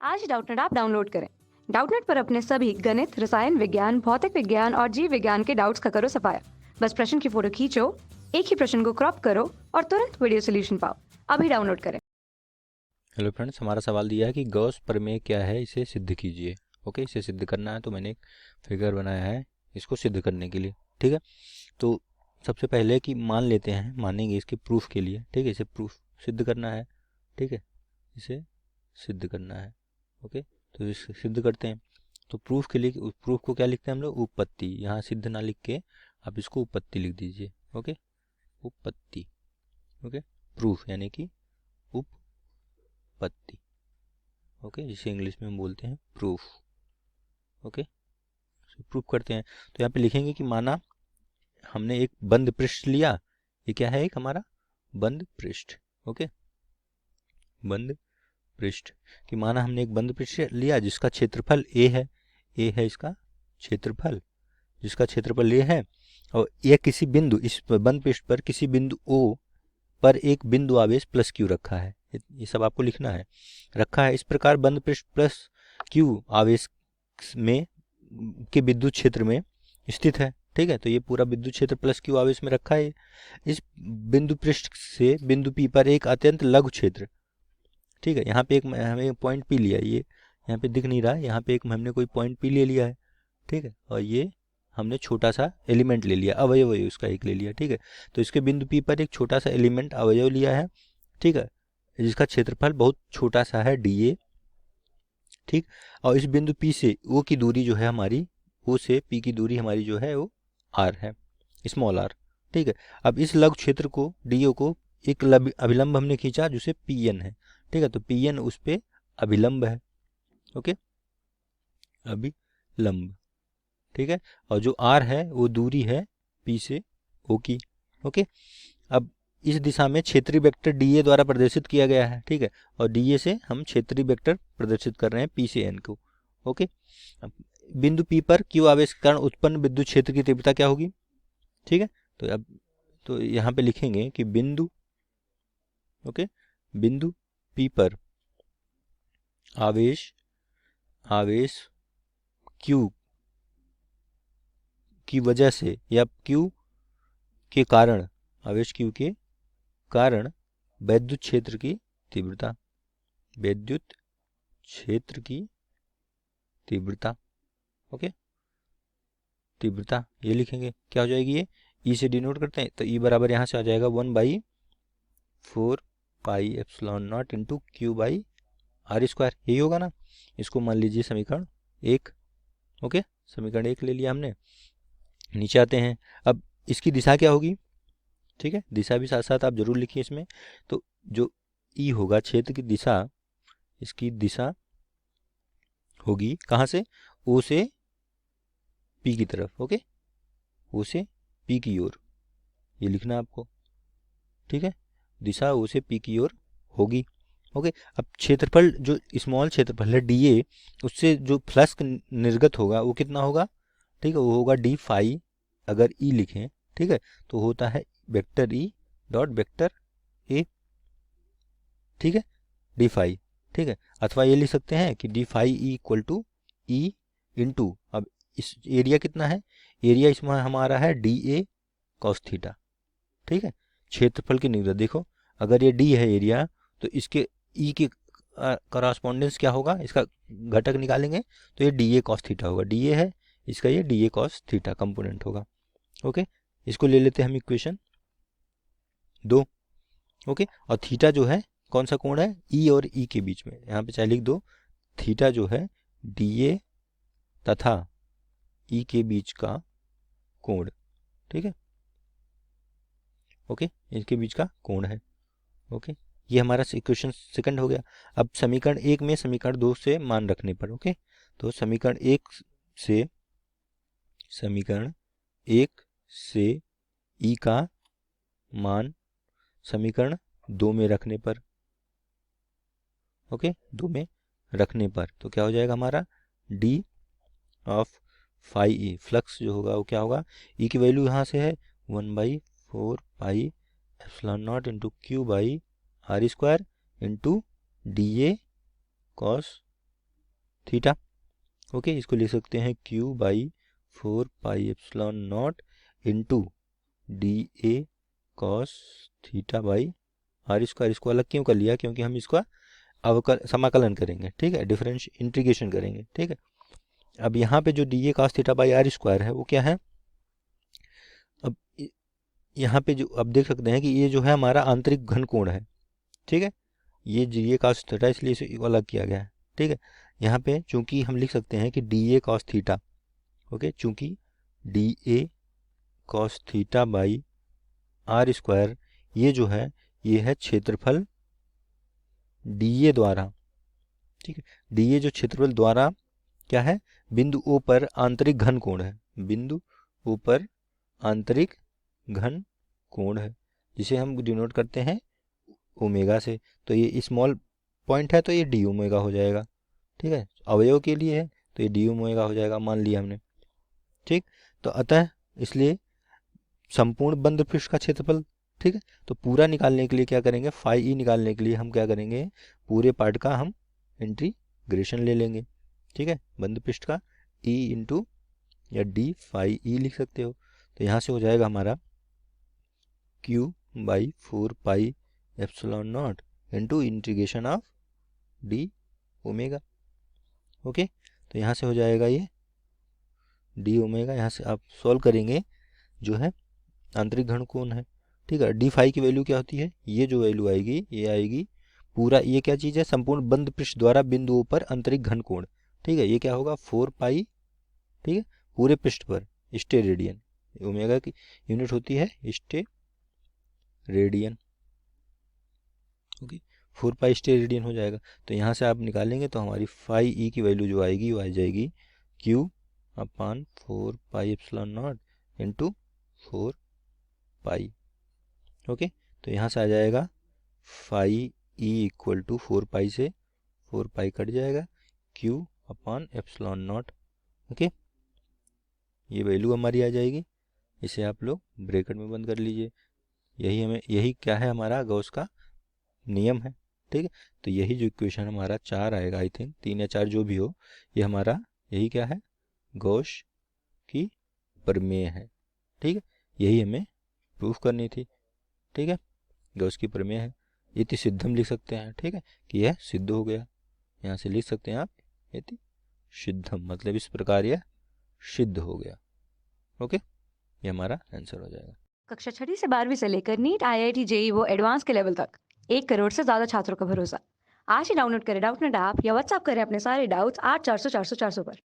आज Doubtnut app download करें। Doubtnut पर अपने सभी गणित, रसायन विज्ञान, भौतिक विज्ञान और जीव विज्ञान के डाउट्स का करो सफाया। बस प्रश्न की फोटो खींचो, एक ही प्रश्न को क्रॉप करो और तुरंत वीडियो सोल्यूशन पाओ। अभी डाउनलोड करें। हेलो फ्रेंड्स, हमारा सवाल दिया है कि गॉस प्रमेय क्या है, इसे सिद्ध कीजिए। ओके, इसे सिद्ध करना है तो मैंने एक फिगर बनाया है इसको सिद्ध करने के लिए। ठीक है, तो सबसे पहले कि मान लेते हैं, मानेंगे इसके प्रूफ के लिए। ठीक है, इसे प्रूफ सिद्ध करना है। ठीक है, इसे सिद्ध करना है। ओके, तो इसे सिद्ध करते हैं। तो प्रूफ के लिए प्रूफ को क्या लिखते हैं हम लोग? उपपत्ति। यहाँ सिद्ध ना लिख के आप इसको उपपत्ति लिख दीजिए। ओके, उपपत्ति। ओके, प्रूफ यानी कि उपपत्ति। ओके, जिसे इंग्लिश में हम बोलते हैं प्रूफ। ओके, प्रूफ करते हैं। तो यहाँ पे लिखेंगे कि माना हमने एक बंद पृष्ठ लिया। ये क्या है? एक हमारा बंद पृष्ठ। ओके, बंद पृष्ठ कि माना हमने एक बंद पृष्ठ लिया जिसका क्षेत्रफल a है। a है इसका क्षेत्रफल, जिसका क्षेत्रफल a है। और यह किसी बिंदु, इस बंद पृष्ठ पर किसी बिंदु O पर एक बिंदु आवेश प्लस q रखा है। ये सब आपको लिखना है। रखा है इस प्रकार बंद पृष्ठ प्लस q आवेश में के विद्युत क्षेत्र में स्थित है। ठीक है, तो ये पूरा विद्युत क्षेत्र प्लस q आवेश में रखा है। इस बिंदु पृष्ठ से बिंदु P पर एक अत्यंत लघु क्षेत्र। ठीक है, यहाँ पे एक हमें पॉइंट P लिया, ये यहाँ पे दिख नहीं रहा है, यहाँ पे एक हमने कोई पॉइंट P ले लिया है। ठीक है, और ये हमने छोटा सा एलिमेंट ले लिया, अवयव उसका एक ले लिया। ठीक है, तो इसके बिंदु P पर एक छोटा सा एलिमेंट अवयव लिया है। ठीक है, जिसका क्षेत्रफल बहुत छोटा सा है dA। ठीक, और इस बिंदु P से O की दूरी जो है हमारी, O से P की दूरी हमारी जो है वो R है, स्मॉल r। ठीक है, अब इस लघु क्षेत्र को DO को एक अभिलंब हमने खींचा जिसे PN है। ठीक है, तो PN उस पे अभिलंब है। ओके, अभिलंब। ठीक है, और जो R है वो दूरी है P से O की। ओके, अब इस दिशा में क्षेत्रीय वेक्टर dA द्वारा प्रदर्शित किया गया है। ठीक है, और dA से हम क्षेत्रीय वेक्टर प्रदर्शित कर रहे हैं P से N को। ओके, अब बिंदु P पर Q आवेश के कारण उत्पन्न विद्युत क्षेत्र की तीव्रता क्या होगी? ठीक है, तो अब तो यहाँ पे लिखेंगे कि बिंदु, ओके, बिंदु P पर आवेश Q की वजह से या Q के कारण, आवेश Q के कारण विद्युत क्षेत्र की तीव्रता, विद्युत क्षेत्र की तीव्रता। ओके, तीव्रता ये लिखेंगे, क्या हो जाएगी? ये E से डिनोट करते हैं, तो E बराबर यहाँ से आ जाएगा 1/4 pi epsilon not into Q by R square. यही होगा ना? इसको मान लीजिए समीकरण 1। ओके, समीकरण 1 ले लिया हमने। नीचे आते हैं, अब इसकी दिशा क्या होगी? ठीक है, दिशा भी साथ साथ आप जरूर लिखिए इसमें। तो जो E होगा, क्षेत्र की दिशा, इसकी दिशा होगी कहाँ से? O से P की तरफ। ओके, O से P की ओर, ये लिखना आपको। ठीक है, दिशा O से P की ओर होगी। ओके, अब क्षेत्रफल, जो स्मॉल क्षेत्रफल है dA, उससे जो फ्लक्स निर्गत होगा वो कितना होगा? ठीक है, वो होगा d फाई। अगर E लिखें, ठीक है, तो होता है vector E dot vector A। ठीक है, d फाई। ठीक है, अथवा ये लिख सकते हैं कि d phi E equal to E into, अब इस एरिया कितना है? एरिया इसमें हमारा है dA कॉस थीटा। ठीक है, क्षेत्रफल की निर्गत देखो, अगर ये d है एरिया, तो इसके E के करस्पॉन्डेंस क्या होगा? इसका घटक निकालेंगे तो ये dA कॉस थीटा होगा। dA है इसका, ये dA कॉस थीटा कंपोनेंट होगा। ओके, इसको ले लेते हैं हम इक्वेशन 2। ओके, और थीटा जो है कौन सा कोण है? E और E के बीच में, यहाँ पे चाहे लिख दो, थीटा जो है dA तथा E के बीच का कोण। ठीक है, ओके, इनके बीच का कोण है। ओके, ये हमारा इक्वेशन सेकंड हो गया। अब समीकरण 1 में समीकरण 2 से मान रखने पर, ओके, तो समीकरण 1 से E का मान समीकरण 2 में रखने पर, ओके, 2 में रखने पर तो क्या हो जाएगा हमारा? d of phi E, flux जो होगा वो क्या होगा? E की वैल्यू यहाँ से है 1/4 pi epsilon not into Q by R square into dA cos theta. Okay, इसको लिख सकते हैं Q by 4 pi epsilon not into D A cos theta by R square. इसको अलग क्यों कर लिया? क्योंकि हम इसका समाकलन करेंगे, ठीक है, डिफरेंस इंटीग्रेशन करेंगे, ठीक है। अब यहाँ पे जो D A cos theta by R square है वो क्या है? अब यहाँ पे जो अब देख सकते हैं कि ये जो है हमारा आंतरिक घन कोण है, ठीक है। ये डी ए कॉस थीटा, इसलिए इसे अलग किया गया है, ठीक है। यहाँ पे चूंकि हम लिख सकते हैं कि D A cos theta, okay, चूंकि D A cos theta by R square ये जो है ये है क्षेत्रफल डी ए द्वारा, ठीक है। डी ए जो क्षेत्रफल द्वारा क्या है? बिंदु ओ पर आंतरिक घन कोण है, बिंदु ओ पर आंतरिक घन कोण है, जिसे हम डिनोट करते हैं ओमेगा से। तो ये स्मॉल पॉइंट है तो ये डी ओमेगा हो जाएगा, ठीक है। अवयव के लिए है तो ये डी ओमेगा हो जाएगा, मान लिया हमने, ठीक। तो अतः इसलिए संपूर्ण बंद पृष्ठ का क्षेत्रफल, ठीक है। तो पूरा निकालने के लिए क्या करेंगे? फाई ई निकालने के लिए हम क्या करेंगे? पूरे पार्ट का हम इंटीग्रेशन ले लेंगे, ठीक है। बंद पृष्ठ का ई इंटू या डी फाई ई लिख सकते हो। तो यहाँ से हो जाएगा हमारा Q by 4 pi epsilon not into integration of D omega. Okay, तो यहाँ से हो जाएगा ये डी ओमेगा। यहाँ से आप सॉल्व करेंगे, जो है आंतरिक घन कोण है, ठीक है। डी फाई की वैल्यू क्या होती है? ये जो वैल्यू आएगी ये आएगी पूरा, ये क्या चीज़ है? संपूर्ण बंद पृष्ठ द्वारा बिंदुओं पर आंतरिक घन कोण, ठीक है। ये क्या होगा? 4 पाई, ठीक है, पूरे पृष्ठ पर स्टे रेडियन। ओमेगा की यूनिट होती है स्टे रेडियन, ओके। 4 पाई स्टे रेडियन हो जाएगा। तो यहाँ से आप निकालेंगे तो हमारी फाई ई की वैल्यू जो आएगी वो आ जाएगी Q upon 4 pi epsilon not into 4 pi, okay. तो यहाँ से आ जाएगा फाई ई इक्वल टू 4 पाई से 4 पाई कट जाएगा, Q upon epsilon not, okay. ये वैल्यू हमारी आ जाएगी, इसे आप लोग ब्रैकेट में बंद कर लीजिए। यही क्या है? हमारा गॉस का नियम है, ठीक है। तो यही जो इक्वेशन हमारा 4 आएगा, आई थिंक 3 या 4 जो भी हो, ये हमारा यही क्या है? गॉस की प्रमेय है, ठीक है। यही हमें प्रूफ करनी थी, ठीक है। गॉस की प्रमेय है, इति सिद्धम लिख सकते हैं, ठीक है, कि यह सिद्ध हो गया। यहाँ से लिख सकते हैं आप इति सिद्धम, मतलब इस प्रकार यह सिद्ध हो गया, ओके। ये हमारा आंसर हो जाएगा। कक्षा 6 से 12वीं से लेकर नीट, IIT, JEE वो एडवांस के लेवल तक 1 करोड़ से ज्यादा छात्रों का भरोसा। आज ही डाउनलोड करें डाउटनेट ऐप या व्हाट्सएप करें अपने सारे डाउट्स 8400 400 400 पर।